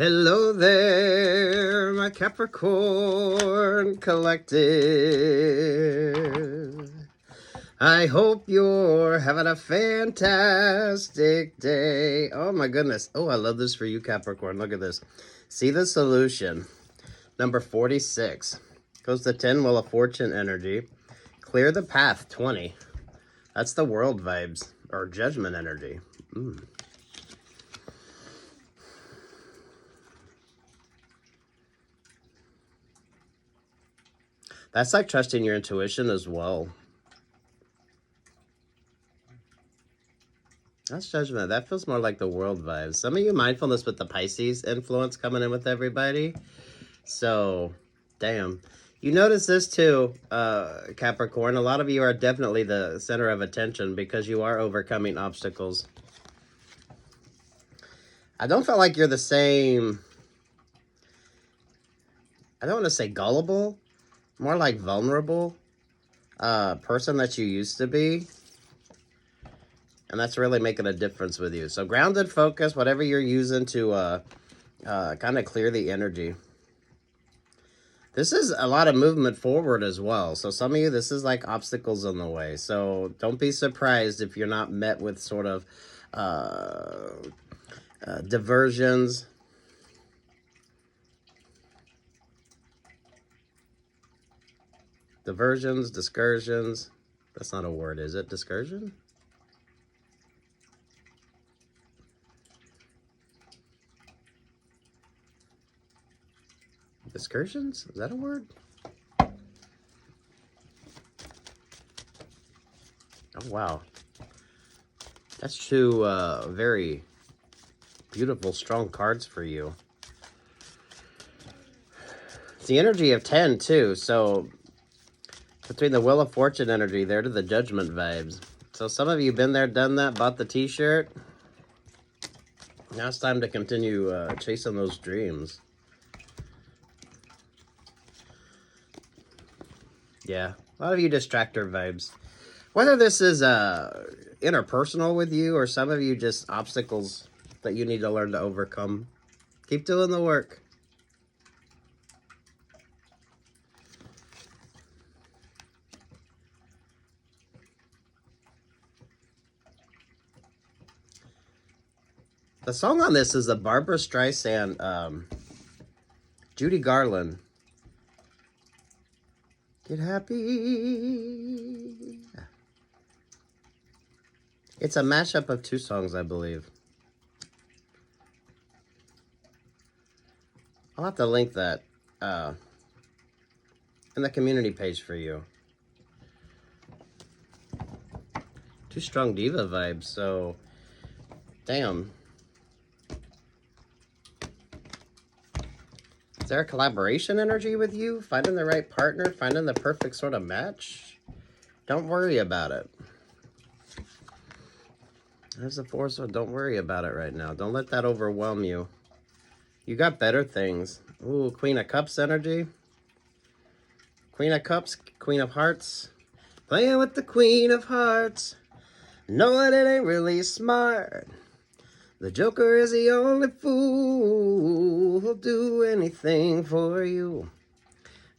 Hello there, my Capricorn collective. I hope you're having a fantastic day. Oh my goodness. Oh, I love this for you, Capricorn. Look at this. See the solution. Number 46. Goes to 10, Wheel of Fortune energy. Clear the path, 20. That's the world vibes, or judgment energy. That's like trusting your intuition as well. That's judgment. That feels more like the world vibes. Some of you mindfulness with the Pisces influence coming in with everybody. So, damn. You notice this too, Capricorn. A lot of you are definitely the center of attention because you are overcoming obstacles. I don't feel like you're the same. I don't want to say gullible. More like vulnerable person that you used to be. And that's really making a difference with you. So grounded, focus, whatever you're using to kind of clear the energy. This is a lot of movement forward as well. So some of you, this is like obstacles in the way. So don't be surprised if you're not met with sort of diversions. Diversions, discursions. That's not a word, is it? Discursion? Discursions? Is that a word? Oh, wow. That's two very beautiful, strong cards for you. It's the energy of 10, too. So between the Wheel of Fortune energy there to the Judgment vibes. So some of you been there, done that, bought the t-shirt. Now it's time to continue chasing those dreams. Yeah, a lot of you distractor vibes. Whether this is interpersonal with you or some of you just obstacles that you need to learn to overcome. Keep doing the work. The song on this is the Barbara Streisand, Judy Garland. Get happy. It's a mashup of two songs, I believe. I'll have to link that in the community page for you. Two strong diva vibes, so damn. Is there a collaboration energy with you? Finding the right partner? Finding the perfect sort of match? Don't worry about it. There's a force, so don't worry about it right now. Don't let that overwhelm you. You got better things. Ooh, Queen of Cups energy. Queen of Cups, Queen of Hearts. Playing with the Queen of Hearts. Knowing it ain't really smart. The Joker is the only fool who'll do anything for you.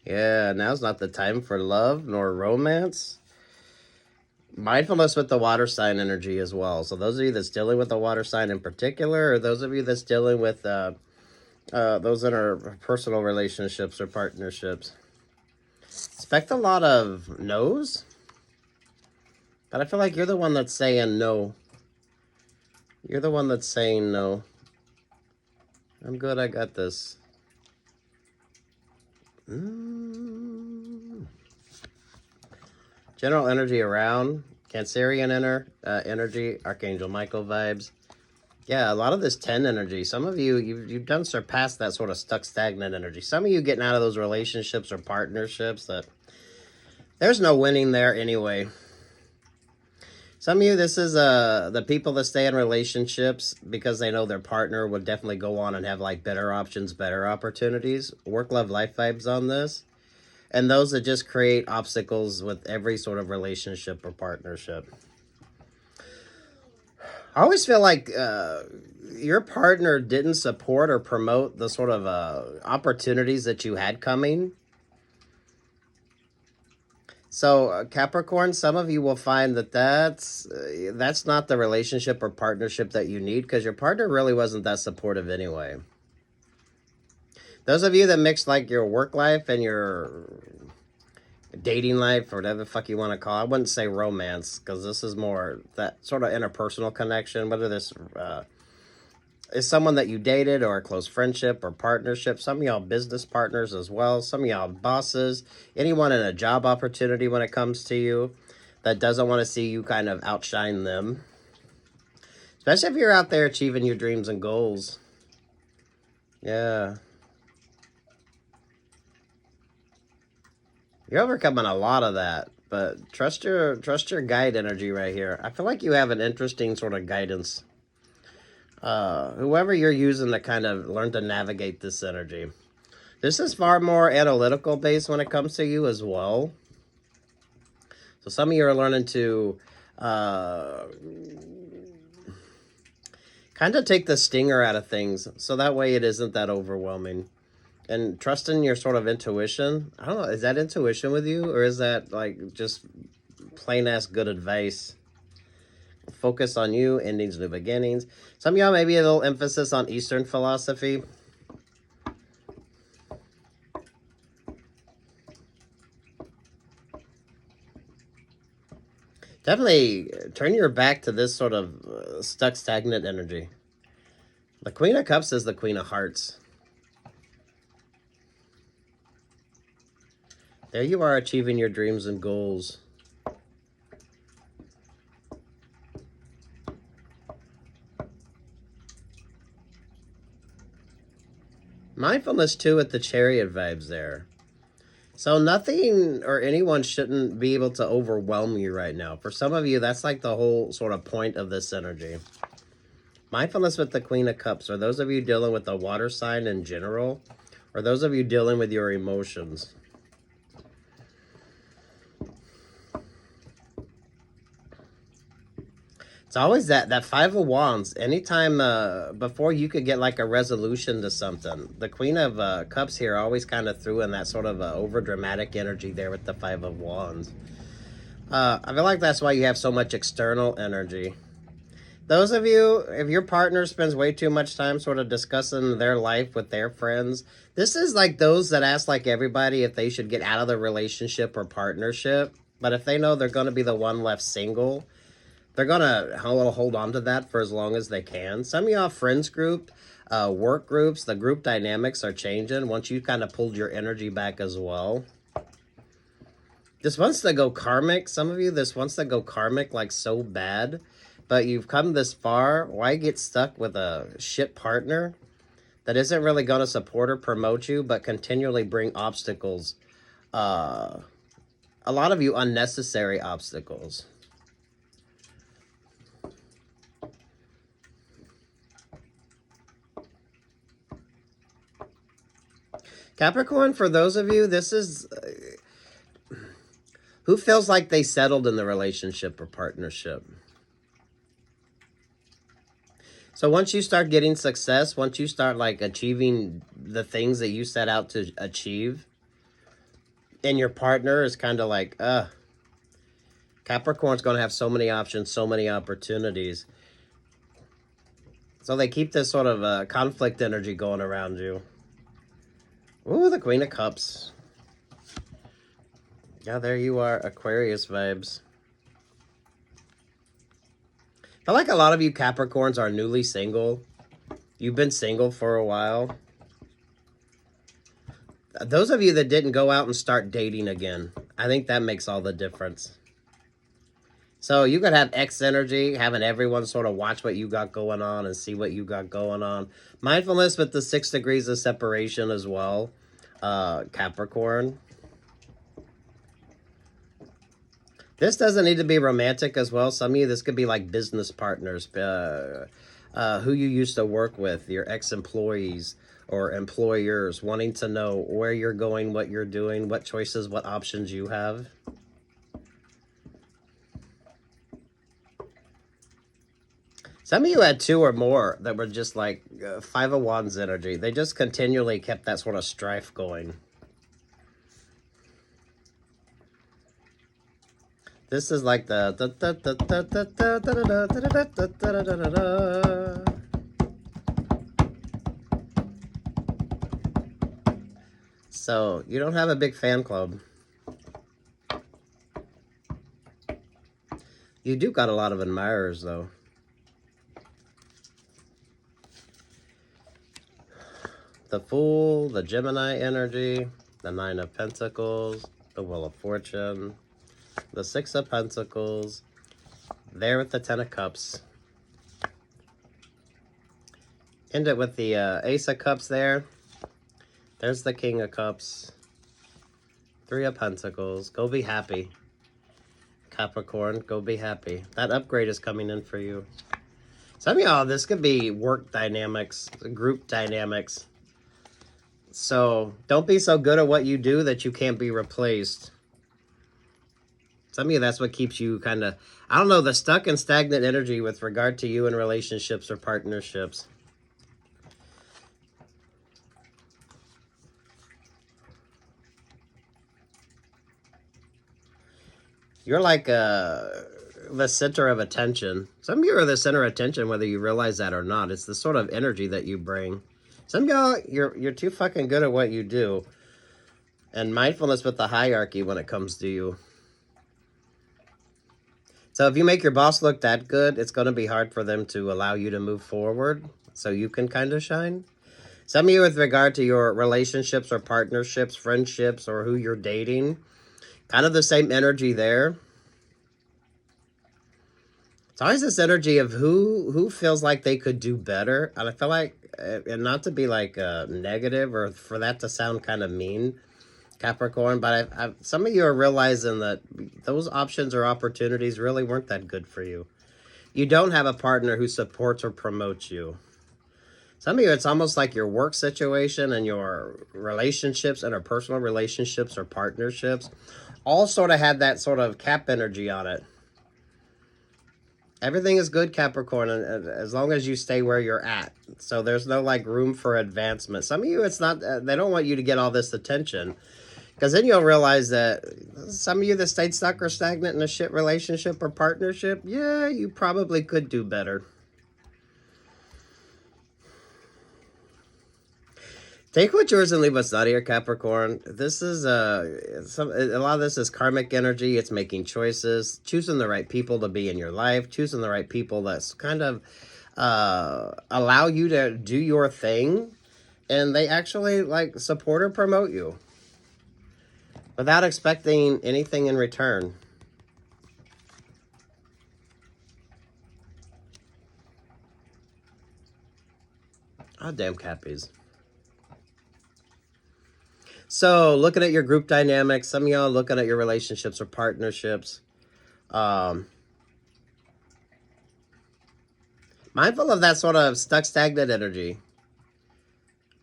Yeah, now's not the time for love nor romance. Mindfulness with the water sign energy as well. So those of you that's dealing with the water sign in particular, or those of you that's dealing with those interpersonal relationships or partnerships, expect a lot of no's. But I feel like you're the one that's saying no. You're the one that's saying no. I'm good, I got this. General energy around. Cancerian energy. Archangel Michael vibes. Yeah, a lot of this 10 energy. Some of you, you've done surpassed that sort of stuck stagnant energy. Some of you getting out of those relationships or partnerships that there's no winning there anyway. Some of you, this is the people that stay in relationships because they know their partner would definitely go on and have like better options, better opportunities. Work, love, life vibes on this. And those that just create obstacles with every sort of relationship or partnership. I always feel like your partner didn't support or promote the sort of opportunities that you had coming. So Capricorn, some of you will find that that's not the relationship or partnership that you need, because your partner really wasn't that supportive anyway. Those of you that mix like your work life and your dating life, or whatever the fuck you want to call it, I wouldn't say romance, because this is more that sort of interpersonal connection, whether this is someone that you dated, or a close friendship or partnership. Some of y'all business partners as well. Some of y'all bosses. Anyone in a job opportunity when it comes to you that doesn't want to see you kind of outshine them. Especially if you're out there achieving your dreams and goals. Yeah. You're overcoming a lot of that. But trust your guide energy right here. I feel like you have an interesting sort of guidance. Whoever you're using to kind of learn to navigate this energy. This is far more analytical based when it comes to you as well. So some of you are learning to kind of take the stinger out of things, so that way it isn't that overwhelming. And trust in your sort of intuition. I don't know, is that intuition with you, or is that like just plain ass good advice? Focus on you, endings, new beginnings. Some of y'all maybe a little emphasis on Eastern philosophy. Definitely turn your back to this sort of stuck, stagnant energy. The Queen of Cups is the Queen of Hearts. There you are, achieving your dreams and goals. Mindfulness too with the Chariot vibes there. So nothing or anyone shouldn't be able to overwhelm you right now. For some of you, that's like the whole sort of point of this energy. Mindfulness with the Queen of Cups. Or those of you dealing with the water sign in general, or those of you dealing with your emotions. It's always that Five of Wands. Anytime before you could get like a resolution to something, the Queen of Cups here always kind of threw in that sort of over dramatic energy there with the Five of Wands. I feel like that's why you have so much external energy. Those of you, if your partner spends way too much time sort of discussing their life with their friends, this is like those that ask like everybody if they should get out of the relationship or partnership. But if they know they're going to be the one left single, they're going to hold on to that for as long as they can. Some of y'all friends group, work groups, the group dynamics are changing once you kind of pulled your energy back as well. This wants to go karmic. Some of you, this wants to go karmic like so bad. But you've come this far. Why get stuck with a shit partner that isn't really going to support or promote you, but continually bring obstacles? A lot of you unnecessary obstacles. Capricorn, for those of you, this is who feels like they settled in the relationship or partnership. So once you start getting success, once you start like achieving the things that you set out to achieve, and your partner is kind of like, Capricorn's going to have so many options, so many opportunities. So they keep this sort of conflict energy going around you. Ooh, the Queen of Cups. Yeah, there you are, Aquarius vibes. I feel like a lot of you Capricorns are newly single. You've been single for a while. Those of you that didn't go out and start dating again, I think that makes all the difference. So you could have X energy, having everyone sort of watch what you got going on and see what you got going on. Mindfulness with the 6 degrees of separation as well, Capricorn. This doesn't need to be romantic as well. Some of you, this could be like business partners, who you used to work with, your ex-employees or employers, wanting to know where you're going, what you're doing, what choices, what options you have. Some of you had 2 or more that were just like 5 of Wands energy. They just continually kept that sort of strife going. This is like the... So, you don't have a big fan club. You do got a lot of admirers, though. The Fool, the Gemini energy, the 9 of Pentacles, the Wheel of Fortune, the 6 of Pentacles, there with the 10 of Cups. End it with the Ace of Cups there. There's the King of Cups. 3 of Pentacles. Go be happy. Capricorn, go be happy. That upgrade is coming in for you. Some of y'all, this could be work dynamics, group dynamics. So don't be so good at what you do that you can't be replaced. Some of you, that's what keeps you kind of, I don't know, the stuck and stagnant energy with regard to you in relationships or partnerships. You're like the center of attention. Some of you are the center of attention, whether you realize that or not. It's the sort of energy that you bring. Some of y'all, you're too fucking good at what you do. And mindfulness with the hierarchy when it comes to you. So if you make your boss look that good, it's going to be hard for them to allow you to move forward so you can kind of shine. Some of you with regard to your relationships or partnerships, friendships, or who you're dating, kind of the same energy there. It's always this energy of who feels like they could do better. And I feel like, and not to be like negative or for that to sound kind of mean, Capricorn, but some of you are realizing that those options or opportunities really weren't that good for you. You don't have a partner who supports or promotes you. Some of you, it's almost like your work situation and your relationships, interpersonal relationships or partnerships, all sort of had that sort of cap energy on it. Everything is good, Capricorn, and as long as you stay where you're at. So there's no like room for advancement. Some of you, it's not, they don't want you to get all this attention. Because then you'll realize that some of you that stayed stuck or stagnant in a shit relationship or partnership, yeah, you probably could do better. Take what's yours and leave what's not here, Capricorn. This is a lot of this is karmic energy. It's making choices, choosing the right people to be in your life, choosing the right people that's kind of allow you to do your thing, and they actually like support or promote you without expecting anything in return. Oh, damn Cappies. So, looking at your group dynamics, some of y'all looking at your relationships or partnerships. Mindful of that sort of stuck, stagnant energy.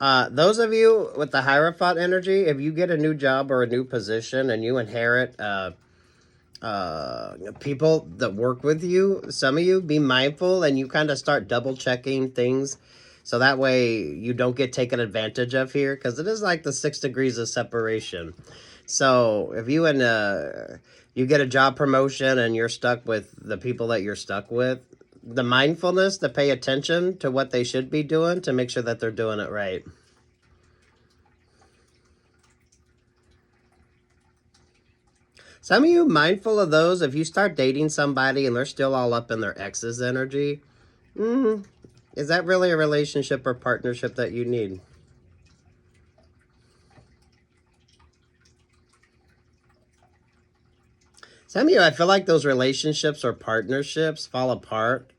Those of you with the Hierophant energy, if you get a new job or a new position and you inherit people that work with you, some of you be mindful and you kind of start double checking things. So that way you don't get taken advantage of here, because it is like the 6 degrees of separation. So if you you get a job promotion and you're stuck with the people that you're stuck with, the mindfulness to pay attention to what they should be doing to make sure that they're doing it right. Some of you mindful of those, if you start dating somebody and they're still all up in their ex's energy, is that really a relationship or partnership that you need? Some of you, I feel like those relationships or partnerships fall apart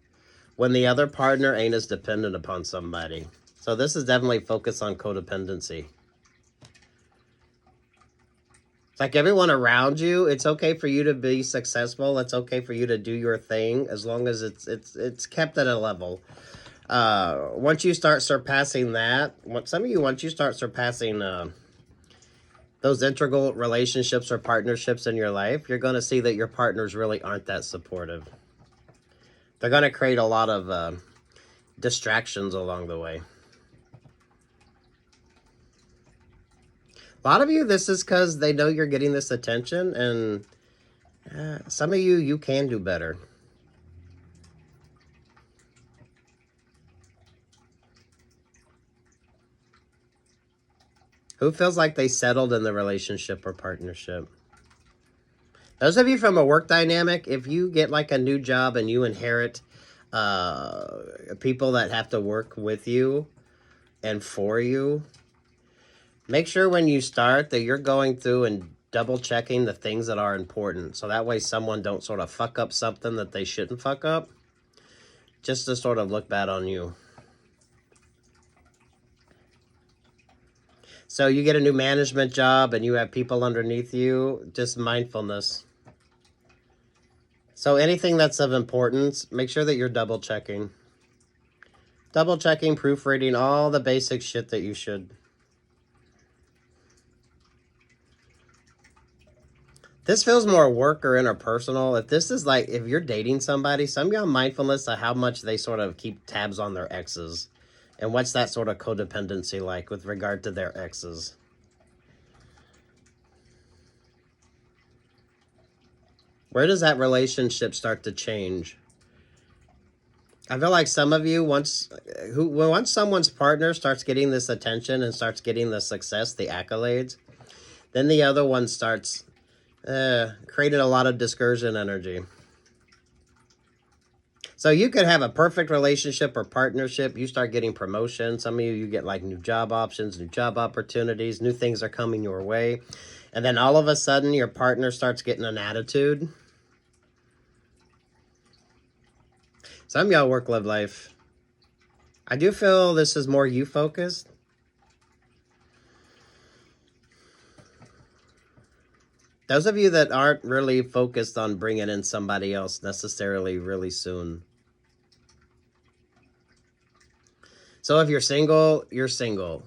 when the other partner ain't as dependent upon somebody. So this is definitely focused on codependency. It's like everyone around you, it's okay for you to be successful. It's okay for you to do your thing as long as it's kept at a level. Once you start surpassing that, some of you, once you start surpassing those integral relationships or partnerships in your life, you're going to see that your partners really aren't that supportive. They're going to create a lot of distractions along the way. A lot of you, this is because they know you're getting this attention, and some of you can do better. Who feels like they settled in the relationship or partnership? Those of you from a work dynamic, if you get like a new job and you inherit people that have to work with you and for you, make sure when you start that you're going through and double checking the things that are important. So that way someone don't sort of fuck up something that they shouldn't fuck up, just to sort of look bad on you. So you get a new management job and you have people underneath you, just mindfulness. So anything that's of importance, make sure that you're double checking. Double checking, proofreading, all the basic shit that you should. This feels more work or interpersonal. If this is like, if you're dating somebody, some of y'all mindfulness of how much they sort of keep tabs on their exes. And what's that sort of codependency like with regard to their exes? Where does that relationship start to change? I feel like some of you, once someone's partner starts getting this attention and starts getting the success, the accolades, then the other one starts creating a lot of discouragement energy. So you could have a perfect relationship or partnership. You start getting promotions. Some of you get like new job options, new job opportunities, new things are coming your way. And then all of a sudden your partner starts getting an attitude. Some of y'all work, live life. I do feel this is more you focused. Those of you that aren't really focused on bringing in somebody else necessarily really soon. So if you're single, you're single.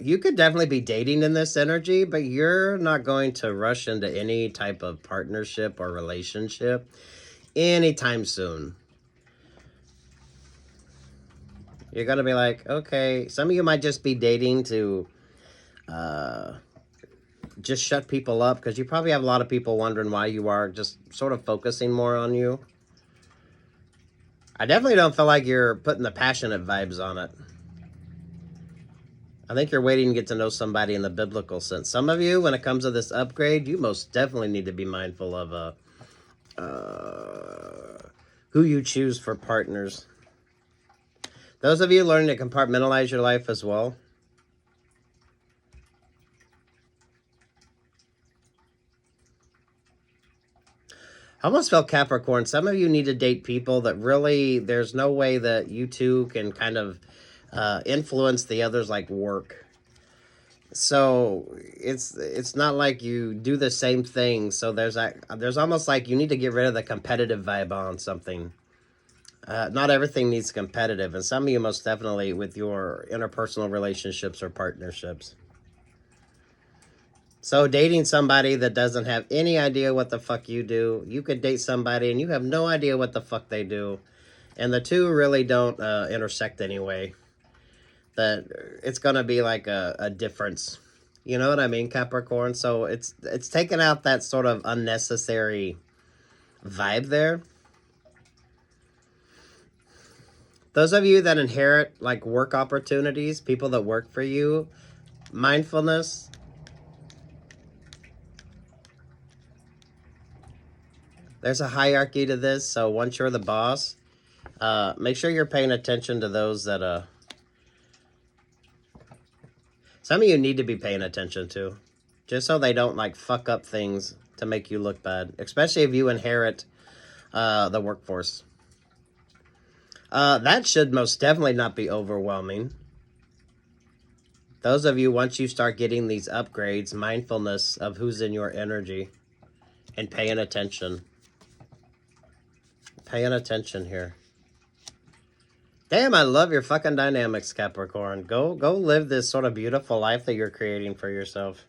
You could definitely be dating in this energy, but you're not going to rush into any type of partnership or relationship anytime soon. You're going to be like, okay, some of you might just be dating to just shut people up, because you probably have a lot of people wondering why you are just sort of focusing more on you. I definitely don't feel like you're putting the passionate vibes on it. I think you're waiting to get to know somebody in the biblical sense. Some of you, when it comes to this upgrade, you most definitely need to be mindful of who you choose for partners. Those of you learning to compartmentalize your life as well. I almost felt Capricorn. Some of you need to date people that really, there's no way that you two can kind of influence the others like work. So it's not like you do the same thing. So there's almost like you need to get rid of the competitive vibe on something. Not everything needs competitive, and some of you most definitely with your interpersonal relationships or partnerships. So dating somebody that doesn't have any idea what the fuck you do, you could date somebody and you have no idea what the fuck they do, and the two really don't intersect anyway. That it's gonna be like a difference. You know what I mean, Capricorn? So it's taken out that sort of unnecessary vibe there. Those of you that inherit like work opportunities, people that work for you, mindfulness. There's a hierarchy to this, so once you're the boss, make sure you're paying attention to those that some of you need to be paying attention to, just so they don't like fuck up things to make you look bad, especially if you inherit the workforce. That should most definitely not be overwhelming. Those of you, once you start getting these upgrades, mindfulness of who's in your energy and paying attention. Paying attention here. Damn, I love your fucking dynamics, Capricorn. Go live this sort of beautiful life that you're creating for yourself.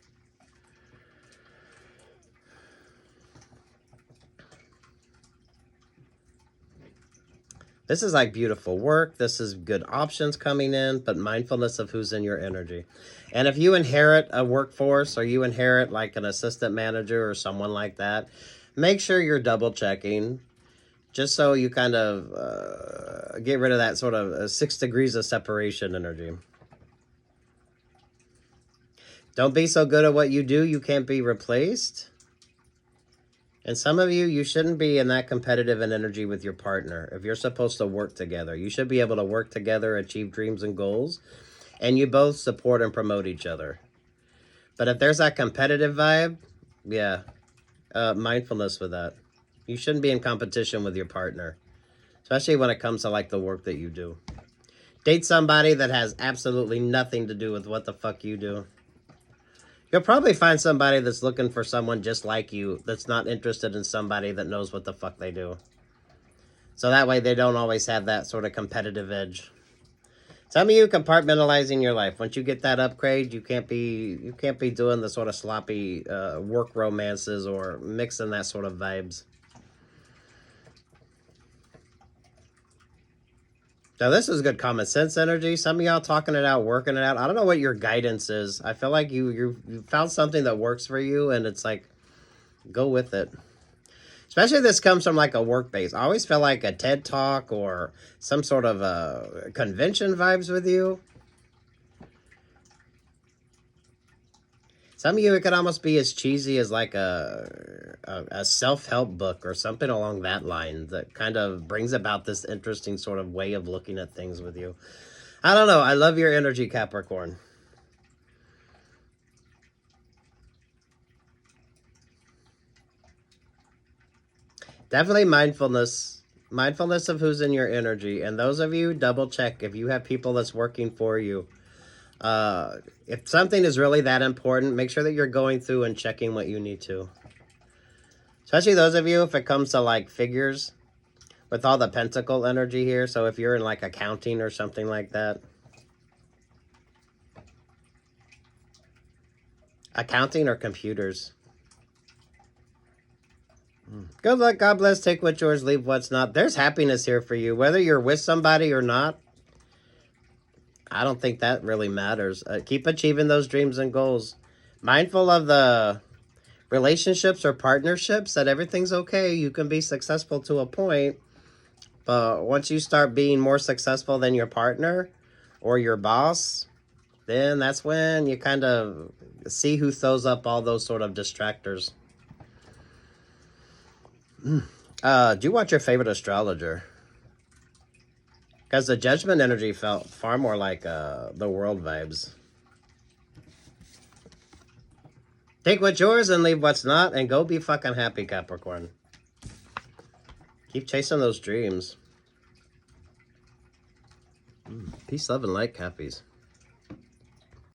This is like beautiful work. This is good options coming in, but mindfulness of who's in your energy. And if you inherit a workforce or you inherit like an assistant manager or someone like that, make sure you're double checking just so you kind of get rid of that sort of 6 degrees of separation energy. Don't be so good at what you do, you can't be replaced. And some of you, you shouldn't be in that competitive and energy with your partner. If you're supposed to work together, you should be able to work together, achieve dreams and goals, and you both support and promote each other. But if there's that competitive vibe, yeah, mindfulness with that. You shouldn't be in competition with your partner, especially when it comes to like the work that you do. Date somebody that has absolutely nothing to do with what the fuck you do. You'll probably find somebody that's looking for someone just like you, that's not interested in somebody that knows what the fuck they do. So that way they don't always have that sort of competitive edge. Some of you compartmentalizing your life. Once you get that upgrade, you can't be doing the sort of sloppy work romances or mixing that sort of vibes. So this is good common sense energy. Some of y'all talking it out, working it out. I don't know what your guidance is. I feel like you found something that works for you, and it's like, go with it. Especially if this comes from like a work base. I always feel like a TED Talk or some sort of convention vibes with you. Some of you, it could almost be as cheesy as like a self-help book or something along that line that kind of brings about this interesting sort of way of looking at things with you. I don't know. I love your energy, Capricorn. Definitely mindfulness. Mindfulness of who's in your energy. And those of you, double check if you have people that's working for you. If something is really that important, make sure that you're going through and checking what you need to. Especially those of you, if it comes to like figures, with all the pentacle energy here. So if you're in like accounting or something like that. Accounting or computers. Good luck, God bless, take what's yours, leave what's not. There's happiness here for you. Whether you're with somebody or not, I don't think that really matters. Keep achieving those dreams and goals. Mindful of the relationships or partnerships, that everything's okay. You can be successful to a point. But once you start being more successful than your partner or your boss, then that's when you kind of see who throws up all those sort of distractors. Do you watch your favorite astrologer? Because the judgment energy felt far more like the world vibes. Take what's yours and leave what's not, and go be fucking happy, Capricorn. Keep chasing those dreams. Peace, love, and light, Cappies.